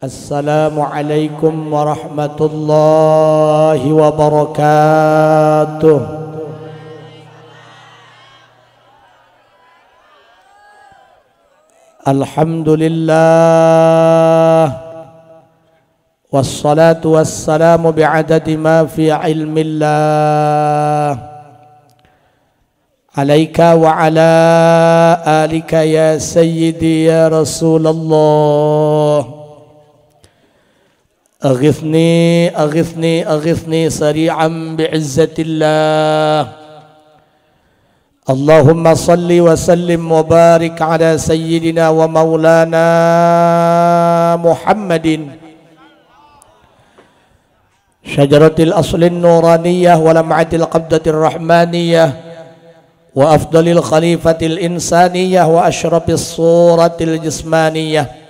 Assalamualaikum warahmatullahi wabarakatuh. Alhamdulillah wassalatu wassalamu bi'adadi ma fi ilmillah alaika wa ala alika ya sayyidi ya Rasulullah. أغثني أغثني أغثني سريعا بعزة الله. اللهم صل وسلم وبارك على سيدنا ومولانا محمد شجرة الأصل النورانية ولمعة القبضة الرحمانية وأفضل الخليفة الإنسانية وأشرف الصورة الجسمانية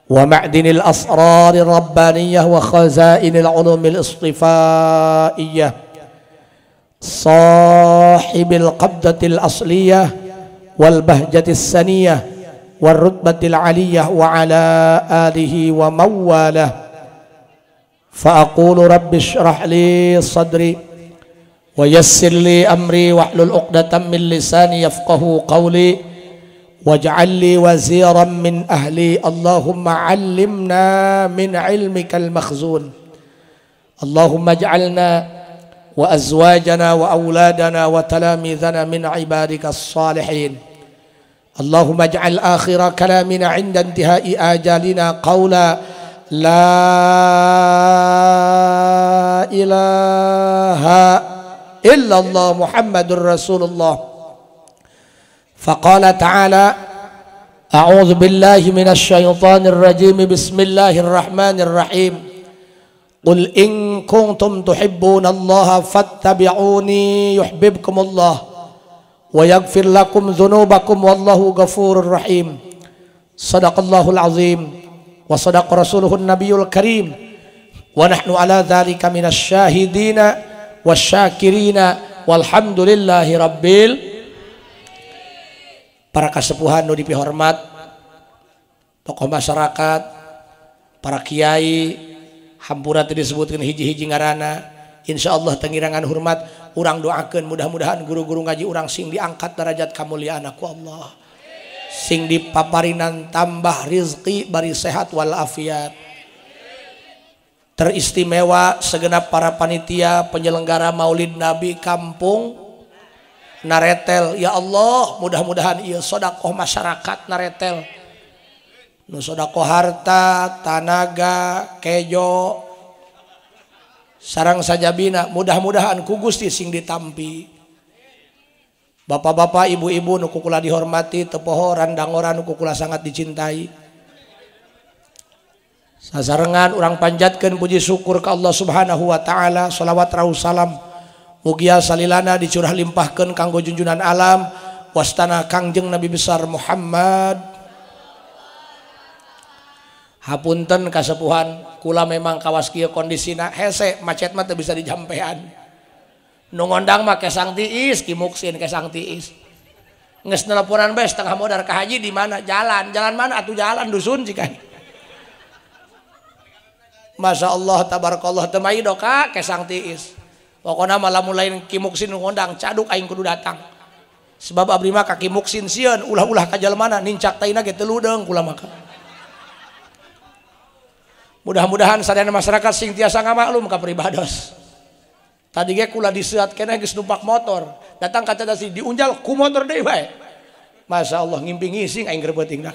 ومعدن الأسرار الربانية وخزائن العلوم الاصطفائية صاحب القبضة الأصلية والبهجة السنية والرتبة العلية وعلى آله ومواله. فأقول رب اشرح لي صدري ويسر لي أمري واحلل عقدة من لساني يفقه قولي واجعل لي وزيرا من أهلي. اللهم علمنا من علمك المخزون. اللهم اجعلنا وأزواجنا وأولادنا وتلاميذنا من عبادك الصالحين. اللهم اجعل آخر كلامنا عند انتهاء آجالنا قولا لا إله إلا الله محمد رسول الله. فقال تعالى أعوذ بالله من الشيطان الرجيم بسم الله الرحمن الرحيم قل إن كنتم تحبون الله فاتبعوني يحببكم الله ويغفر لكم ذنوبكم والله غفور رحيم. صدق الله العظيم وصدق رسوله النبي الكريم ونحن على ذلك من الشاهدين والشاكرين والحمد لله رب. Para kasepuhan nu dipihormat, tokoh masyarakat, para kiai, hampura tadi disebutkan hiji-hiji ngaranna, insyaallah tengirangan hormat, urang doakeun mudah-mudahan guru-guru ngaji urang sing diangkat derajat kamuliaan ku Allah, sing dipaparinan tambah rizki bari sehat wal afiat. Teristimewa segenap para panitia penyelenggara Maulid Nabi kampung Naretel, ya Allah mudah-mudahan ieu sedekah masyarakat Naretel nu sedekah harta, tanaga, kejo sareng sajabina mudah-mudahan ku Gusti sing ditampi. Bapak-bapak, ibu-ibu nu kukula dihormati, teu poho randangoran nu kukula sangat dicintai. Sasarengan urang panjatkeun puji syukur ka Allah Subhanahu wa taala, shalawat rahu salam mugia salilana dicurah limpahkeun kanggo junjunan alam wastana Kangjeng Nabi besar Muhammad. Hapunten kasepuhan, kula memang kawas kieu kondisina hese macet mah teu bisa dijampean. Nu ngondang mah kesang tiis, kimuksin kesang tiis. Geus nelponan bae setengah modar ka haji di mana? Jalan mana atuh jalan dusun cikan. Masya Allah tabarakallah teu mai doka kesang tiis. Pokoknya malah mulai kimuksin ngondang caduk aing kudu datang. Sebab abdi mah ka kimuksin sieun ulah-ulah ka jalemana nincak taina ge teu ludeung kula maka. Mudah-mudahan sadayana masyarakat sing tiasa ngamaklum ka peribados. Tadi ge kula diseuat keneh geus numpak motor, datang ka cadasi diunjal ku motor deui bae. Masya Allah ngimpi ngising aing grebeuting dah.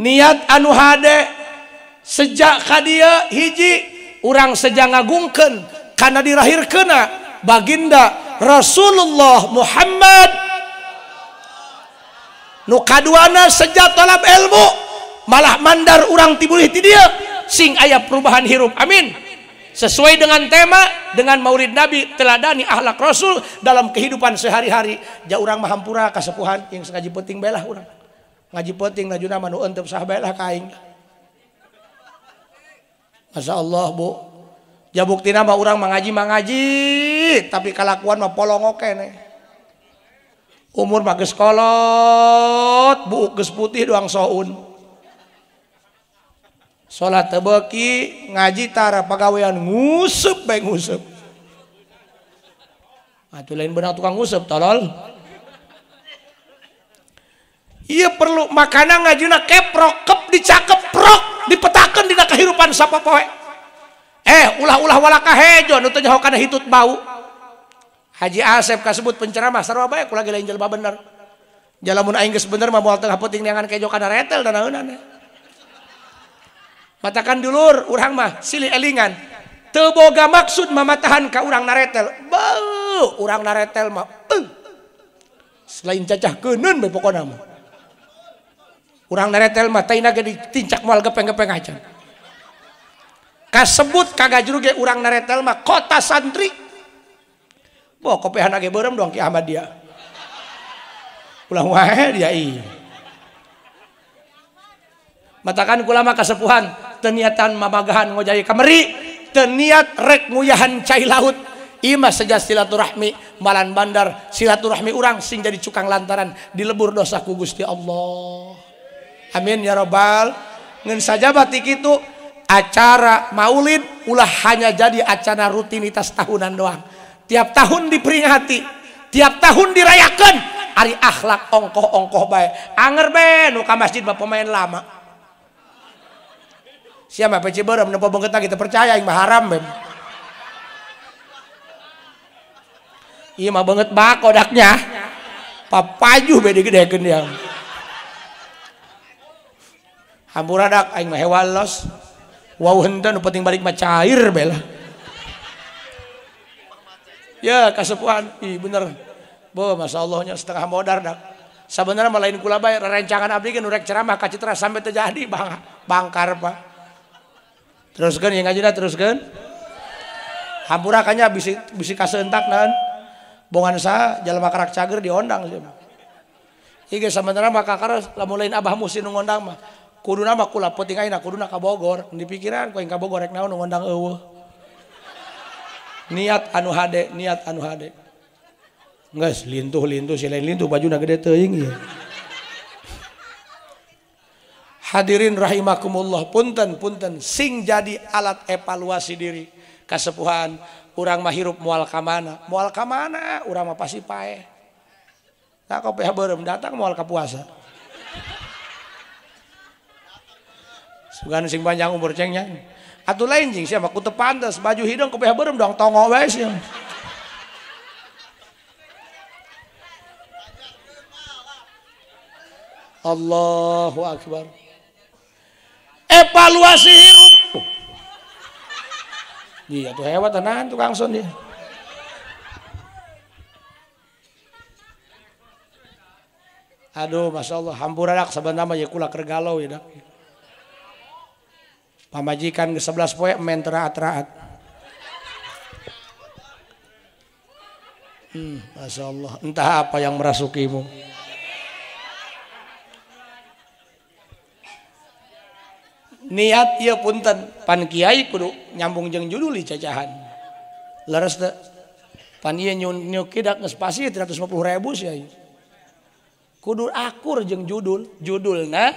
Niat anu hade sejak ka dieu hiji urang seja ngagungkeun kana dirahirkeunna baginda Rasulullah Muhammad. Nu kaduana seja talab ilmu malah mandar urang tibulih ti dieu sing aya perubahan hirup. Amin. Sesuai dengan tema dengan Maulid Nabi teladani akhlak Rasul dalam kehidupan sehari-hari. Ja urang mah hampura kasepuhan yang ngaji penting belah urang. Ngaji penting najuna mah nu eunteup sah belah ka aing. Masya Allah bu, ya bukti nama orang mengaji tapi kalakuan mah polong oke nih. Umur mah geus kolot, buuk geus putih doang soun. salat teu beuki, ngaji tara pagawean nguseup bae nguseup. Atuh lain beunang tukang nguseup tolol. Ieu perlu makana ngajina keprok, kep dicakep prok, dipetakeun dina kahirupan sapopoe. Ulah-ulah walaka hejo nu teu nyaho kana hitut bau. Haji Asep kasebut penceramah sarua bae kula ge lain jelema bener. Jalamun aing geus bener mah moal tengah peuting neangan kejo kana retel dan naeunan. Matakan dulur urang mah silih elingan. Teu boga maksud mamatahan ka urang naretel. Bau urang naretel mah selain cacah keuneun bae pokona mah. Urang naretel mah taina ge ditincak moal gepeng-gepeng acan. Kasebut kagajuru ge urang naretel mah kota santri. Boh kopehan ge beureum doang Ki Ahmad dia. Ulah wae dia ieu. Matakan kula mah kasepuhan teu niatan mamagahan ngojai kameri, teu niat rek nguyahan cai laut. Ieu mah sejas silaturahmi malan bandar silaturahmi urang sing jadi cukang lantaran dilebur dosa ku Gusti Allah. Amin ya rabbal. Ngeun sajabat ti kitu acara maulid ulah hanya jadi acara rutinitas tahunan doang. Tiap tahun diperingati, tiap tahun dirayakan. Ari akhlak ongkoh-ongkoh bae. Anger be nu ka masjid mah pemain lama. Sia mah pece beureum nempo beungeutna kita percaya aing mah haram be. Ieu mah beungeut bakodaknya. Papaju be digedekeun dia. Hampuradak aing mah hewalos. Wau henteu nu penting balik mah cair be lah. Ya kasepuhan, bener. Bo masyaallah nya setengah modar dak. Sabenerna mah lain kula bae rerencangan abdi ge nu rek ceramah ka Citra sampai terjadi bangkar Pak. Teruskeun yang ngajina teruskeun. Hampura kanya bisi kaseentak naon. Bongan saha jalma karak cager diondang sia. Ieu ge sabenerna mah kakar lamun lain abah musin nu ngondang mah kuduna mah kula peuting ayeuna kuduna ka Bogor. Di pikiran ku aing ka Bogor rek naon nu ngondang eueuh. Niat anu hade, niat anu hade. Geus lintuh-lintuh si lain lintuh bajuna gede teuing ieu. Hadirin rahimakumullah, punten sing jadi alat evaluasi diri kasepuhan urang mah hirup moal ka mana? Moal ka mana? Urang mah pasti paeh. Nah kopiah beureum datang moal ka puasa. Sugan sing panjang umur cengnya. Atuh lain jeung sia mah ku teu pantes baju hidung kopiah beureum doang tongo wae sia. Allahu akbar. Evaluasi hirup. Iya tuh hebat tenan tukang son dia. Aduh masyaallah hampuradak sabenerna mah ye kula keur galau ya dak. Pamajikan ke 11 poe men teraat-teraat. Masyaallah entah apa yang merasukimu. Niat ieu punten pan kiai kudu nyambung jeung judul di cacahan. Leres teu? Pan ieu nyun kidak geus pasti 350.000 sia. Kudu akur jeung judulna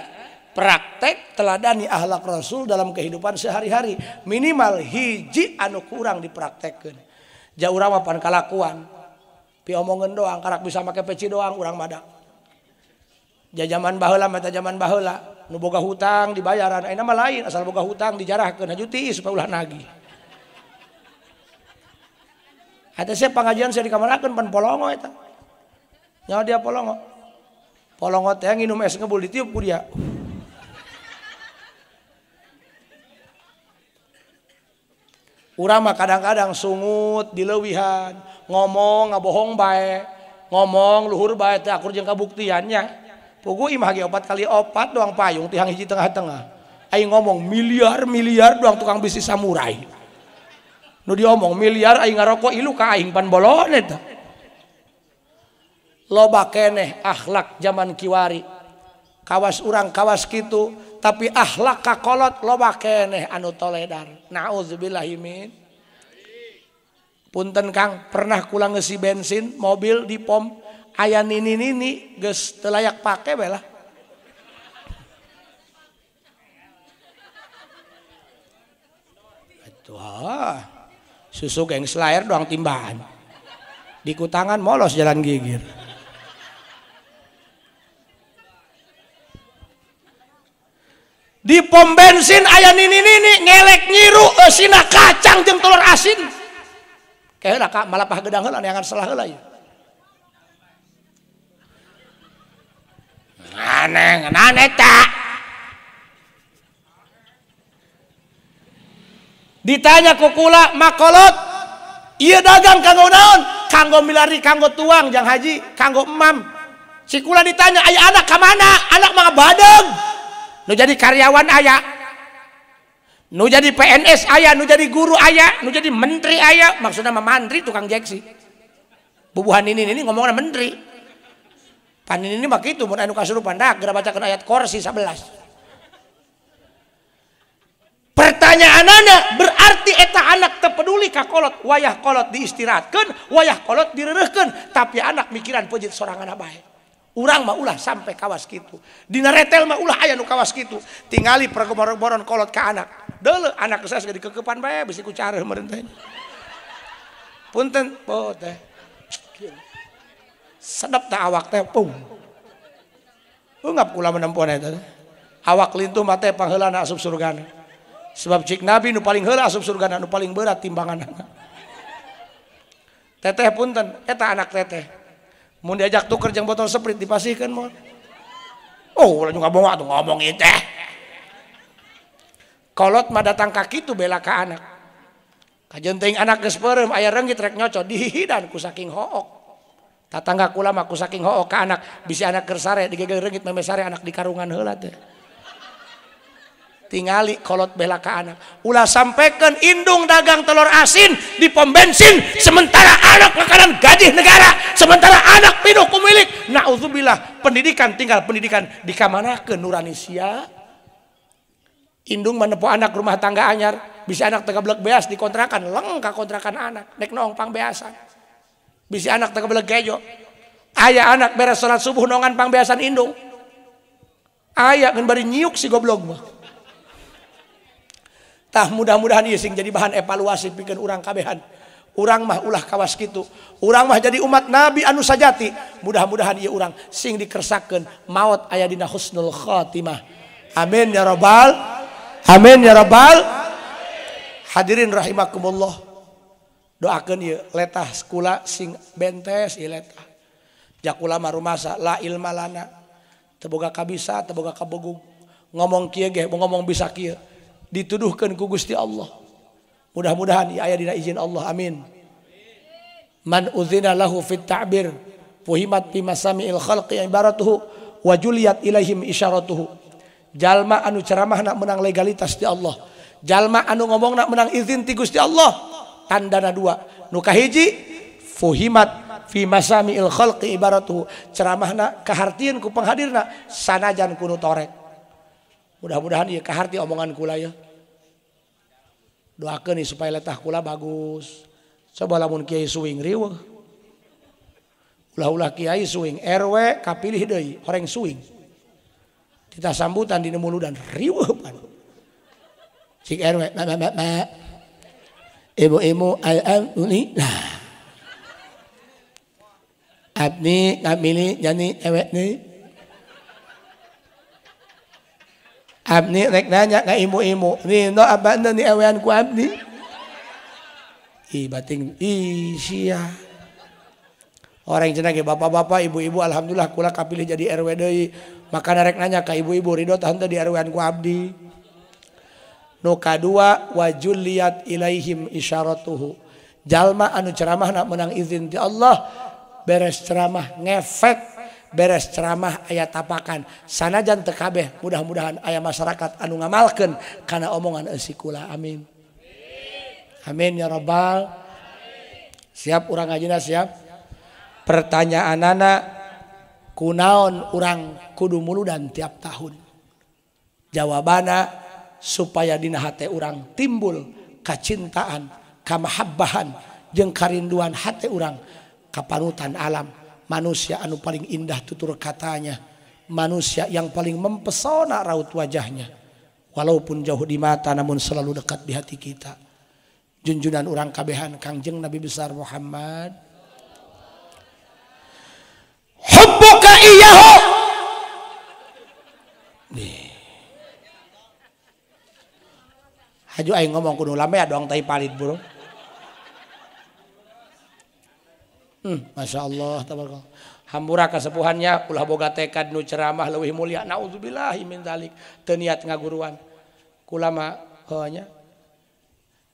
praktek teladani akhlak Rasul dalam kehidupan sehari-hari. Minimal hiji anu kurang dipraktekkeun. Ja urang mah pan kalakuan. Pi omongeun doang karak bisa make peci doang urang madak. Ja zaman baheula mah teh zaman baheula. Nu boga hutang dibayaran ayeuna mah lain asal boga hutang dijarahkeun haju tiis supaya ulah nagih. Ada sia pangajian saya dikamarakeun pan polongo eta. Nyawa dia polongo. Polongo teh nginum es ngebul ditiup ku dia. Urang mah kadang-kadang sungut dileuwihan, ngomong ngabohong bae, ngomong luhur bae teh akur jeung kabuktiannya. Pugu imah ge 4 kali 4 doang payung tihang hiji tengah-tengah. Aing ngomong miliar doang tukang bisnis samurai. Nu diomong miliar aing ngarokok ilu ka aing pan bolon eta. Loba keneh akhlak zaman kiwari. Kawas urang kawas kitu tapi akhlak kakolot loba keneh anu toledar. Nauzubillahi min. Punten Kang, pernah kula ngeusi bensin mobil di pom aya nini geus teu layak pake bae lah. Wah, susu geng selair doang timbahan. Di kutangan molos jalan gigir. Di pom bensin aya nini-nini ngelek nyiru eusina kacang jeung telur asin. Kayak Kak malapah gedang heula neangan salah heula ya. Aneh tak. Ditanya ku kula makolot, ieu dagang kanggo naon? Kanggo milari, kanggo tuang jang haji, kanggo emam. Si kula ditanya aya anak ka mana? Anak mah badeng. Nu jadi karyawan aya, nu jadi PNS aya, nu jadi guru aya, nu jadi menteri aya, maksudnya mah mantri tukang jeksi. Bubuhan ini ngomongna menteri. Pan ini mah kitu mun anu kasurupan dak geura bacakeun ayat Kursi 11. Pertanyaanana berarti eta anak teu peduli ka kolot, wayah kolot diistirahatkeun, wayah kolot direureuhkeun, tapi anak mikiran peujit sorangan bae. Urang mah ulah sampai kawas kitu. Dina retel mah ulah aya nu kawas kitu. Tingali pergomor-gomoron kolot ka anak. Deuleu anak geus geus dikekepan bae bisi ku careuh meureun teh. Punten, po teh. Sedep teh awak teh pung. Ungap kula menempuan eta. Awak lintuh mah teh pangheulana asup surgana. Sebab cik Nabi nu paling heula asup surgana nu paling berat timbanganna. Teteh punten, eta anak teteh. Mun diajak tuker jeung botol Sprite dipasihkeun moal. Oh, ulah juga bawa tuh ngomong ieu teh. Kolot mah datang ka kitu bela ka anak. Kajeun teuing anak geus peureum aya reunggit rek nyocot dihihidan ku saking hook. Tatangga kula mah ku saking hook ka anak, bisi anak keur sare digeger reunggit meme sare anak di karungan heula teh. Tingali kolot bela ka anak. Ulah sampekeun indung dagang telur asin di pom bensin sementara anak makanan gaji negara, sementara anak pinuh ku milik. Nauzubillah, pendidikan tinggal pendidikan dikamanakeun nurani sia. Indung menepo anak rumah tangga anyar, bisa anak teu gablek beas di kontrakan, leng ka kontrakan anak, nek nongpang beasan. Bisa anak teu gablek gejo. Aya anak beres salat subuh nongan pangbeasan indung. Aya ngan bari nyiuk si goblok mah. Tah mudah-mudahan ieu sing jadi bahan evaluasi pikeun urang kabehan. Urang mah ulah kawas kitu. Urang mah jadi umat Nabi anu sajati. Mudah-mudahan ieu urang sing dikersakeun maot aya dina husnul khatimah. Amin ya rabbal. Amin ya rabbal. Hadirin rahimakumullah. Doakeun ieu letah kula sing bentes ieu letah. Jakula mah rumasa la ilma lana. Teu boga kabisa, teu boga kabogung. Ngomong kieu ge ngomong bisa kieu. Dituduhkan ku Gusti Allah. Mudah-mudahan aya dina izin Allah. Amin. Man uzina lahu fit ta'bir fuhimat fi masami'il khalqi ibaratuhu wa juliyat ilaihim isyaratuhu. Jalma anu ceramahna menang legalitas di Allah. Jalma anu ngomongna menang izin ti Gusti Allah. Tandana dua. Nu kahiji fuhimat fi masami'il khalqi ibaratuhu. Ceramahna kahartieun ku panghadirna sanajan kuno torek. Mudah-mudahan ieu kaharti omongan kula ya. Doakeun supaya letah kula bagus. Coba lamun kiai suing riweuh. Ulah-ulah kiai suing RW kapilih deui horeng suing. Kita sambutan dina muludan riweuh pan. Cik RW ibu-ibu uni nah. Abdi ngamili jani ewek ni. Abdi rek nanya ka imu-imu, "Nino abanda ni awean ku abdi?" Bating sia. Orang cenah ge bapak-bapak, ibu-ibu alhamdulillah kula kapilih jadi RW deui. Makana rek nanya ka ibu-ibu ridho tah henteu di RW-an ku abdi. Nu kadua wajuliyat ilaihim isyaratuhu. Jalma anu ceramahna menang izin ti Allah, beres ceramah ngefek. Beres ceramah aya tapakan sanajan teu kabeh mudah-mudahan aya masyarakat anu ngamalkeun kana omongan eusi kula. Amin. Amin ya rabbal. Siap urang ngajina siap. Pertanyaanana kunaon urang kudu muludan tiap tahun. Jawabana supaya dina hate urang timbul kacintaan, kamahabbahan jeung karinduan hate urang ka panutan alam. Manusia anu paling indah tutur katanya, manusia yang paling mempesona raut wajahnya, walaupun jauh di mata namun selalu dekat di hati kita. junjunan urang kabehan Kangjeng Nabi besar Muhammad. Hubbuka iyyahu. Haju aing ngomong kudu lambe doang tai palit bro. Masya Allah tabarakallah. Hampura kasepuhannya ulah boga tekad nu ceramah leuwih mulia. Nauzubillahi min dzalik. Teu niat ngaguruan. Kula mah heunya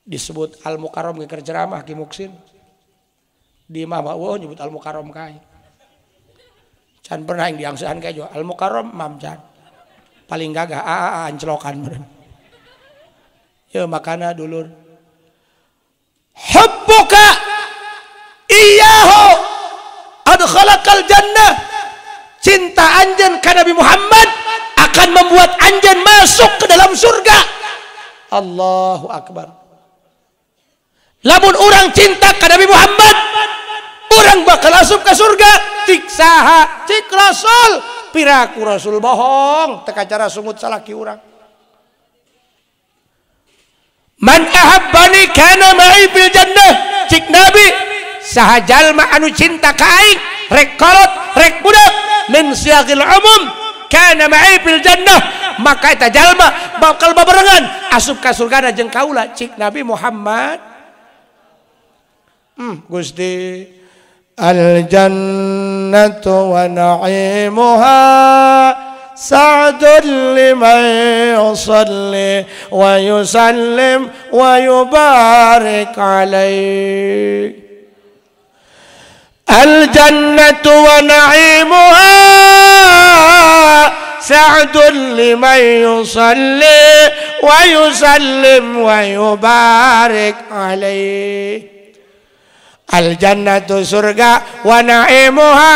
disebut Al Mukarram keur ceramah Ki Muksin. Di imah mah nyebut Al Mukarram kae. Can pernah yang diangsehan kae jo Al Mukarram mam can. Paling gagah ancelokan meureun. Ya makana dulur. Hubbuka iyyahu adkhalakal jannah. Cinta anjeun ka Nabi Muhammad akan membuat anjeun masuk ke dalam surga. Allahu akbar. Lamun orang cinta ka Nabi Muhammad, orang bakal asup ke surga. Cik saha? Cik Rasul. Piraku Rasul bohong. Teka cara sungut salaki urang. Man ahabbani kana ma'i fil jannah. Cik Nabi, saha jalma anu cinta ka aing, rek kolot, rek budak, min siyaqil umum, kana ma'i fil jannah, maka eta jalma bakal babarengan asup ka surgana jeung kaula cik Nabi Muhammad. Gusti al jannatu wa na'imuha sa'dun liman yusalli wa yusallim wa yubarik alaih. Al jannatu wa na'imuha sa'dun liman yusalli wa yusallim wa yubarik alaih. Al jannatu surga wa na'imuha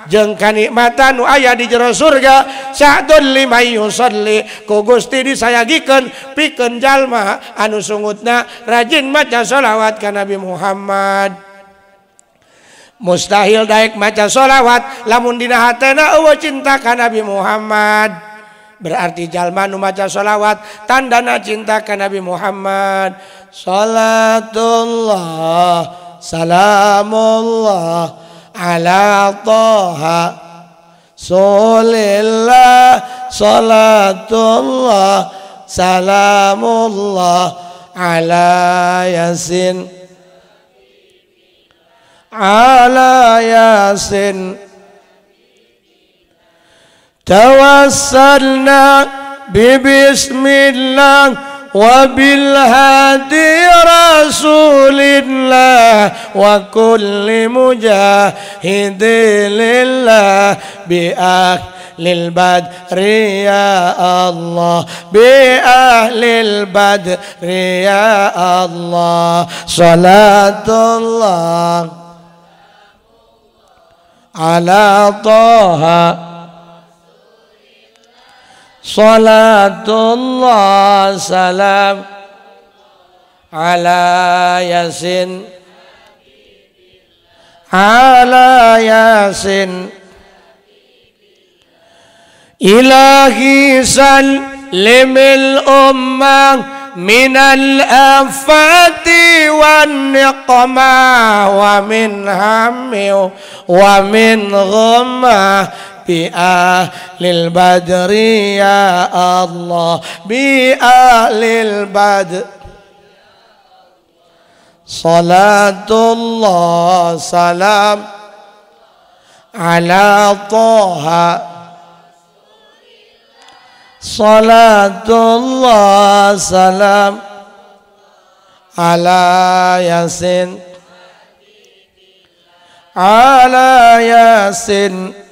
jeung kanikmatan nu aya di jero surga sa'dun liman yusalli ku Gusti disayagikeun pikeun jalma anu sungutna rajin maca sholawat ka Nabi Muhammad. Mustahil daek maca sholawat lamun dina hatena eueuh cinta ka Nabi Muhammad. Berarti jalma nu maca sholawat tandana cinta ka Nabi Muhammad. Salatullah salamullah ala Taha Rasulillah. Salatullah salamullah ala Yasin ala Yasin. Tawassalna bibismillah wa bil hadi rasulillah wa kulli mujahidin lillah bi ahlil badri ya Allah bi ahlil badri ya Allah. Salatullah ala Taha salatullah salam ala Yasin ala Yasin. Ilahi sallimil ummah minal afati wan niqmah wa min hammi wa min ghammah bi ahlil badri ya Allah bi ahlil badri. Salatullah salam ala Taha salatullah salam ala Yasin ala Yasin.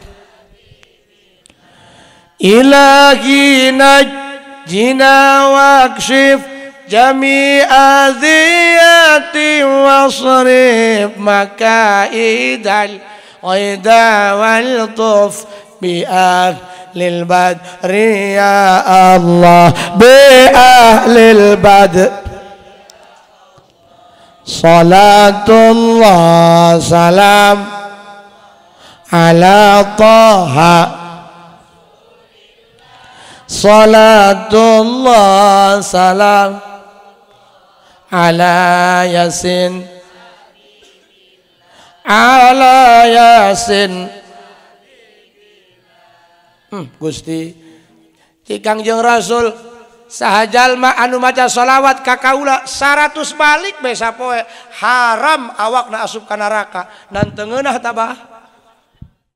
Ilahi najjina wakshif jami'a dhiyati wasrif makaidal aida wal tuf bi ahlil badri ya Allah bi ahlil badri. Salatullah salam ala Taha salatullah salam ala yasin ala yasin. Gusti ti Kangjeng Rasul sahajalma anu maca sholawat ka kaula 100 balik be sapoe haram awakna asup ka neraka. Nan teu ngeunah tabah